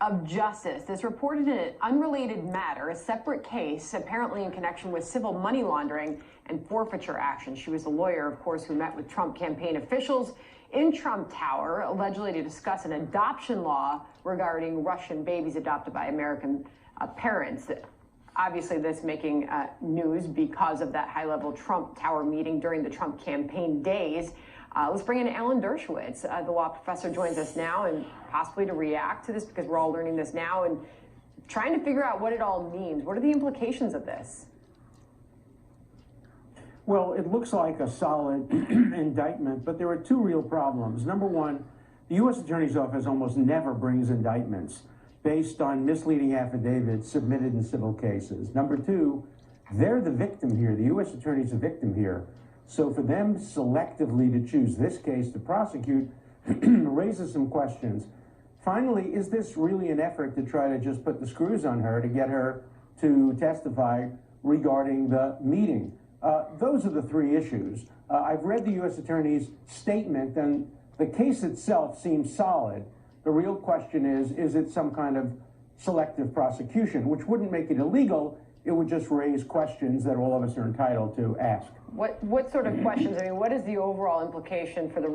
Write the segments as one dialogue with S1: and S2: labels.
S1: of justice. This reported in an unrelated matter, a separate case, apparently in connection with civil money laundering and forfeiture action. She was the lawyer, of course, who met with Trump campaign officials in Trump Tower, allegedly to discuss an adoption law regarding Russian babies adopted by American parents. Obviously, this making news because of that high-level Trump Tower meeting during the Trump campaign days. Let's bring in Alan Dershowitz, the law professor, joins us now, and possibly to react to this, because we're all learning this now and trying to figure out what it all means. What are the implications of this?
S2: Well, it looks like a solid indictment, but there are two real problems. Number one, the U.S. Attorney's Office almost never brings indictments based on misleading affidavits submitted in civil cases. Number two, they're the victim here. The U.S. Attorney's a victim here. So for them selectively to choose this case to prosecute raises some questions. Finally, is this really an effort to try to just put the screws on her to get her to testify regarding the meeting? Those are the three issues. I've read the U.S. Attorney's statement, and the case itself seems solid. The real question is it some kind of selective prosecution, which wouldn't make it illegal. It would just raise questions that all of us are entitled to ask.
S1: What sort of questions? I mean, what is the overall implication for the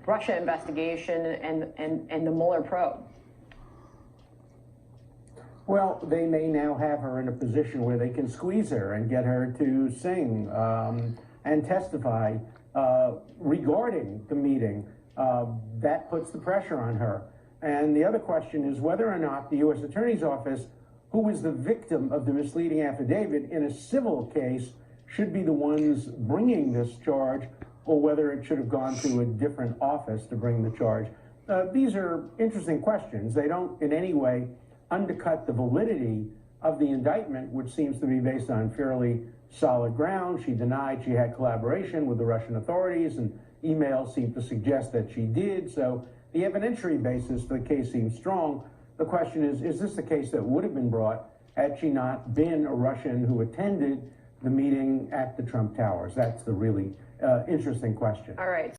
S1: Russia investigation and the Mueller probe?
S2: Well, they may now have her in a position where they can squeeze her and get her to sing and testify regarding the meeting. That puts the pressure on her. And the other question is whether or not the U.S. Attorney's Office, who was the victim of the misleading affidavit in a civil case, should be the ones bringing this charge, or whether it should have gone to a different office to bring the charge. These are interesting questions. They don't in any way undercut the validity of the indictment, which seems to be based on fairly solid ground. She denied she had collaboration with the Russian authorities, and emails seem to suggest that she did. So the evidentiary basis for the case seems strong. The question is this the case that would have been brought had she not been a Russian who attended the meeting at the Trump Towers? That's the really interesting question.
S1: All right.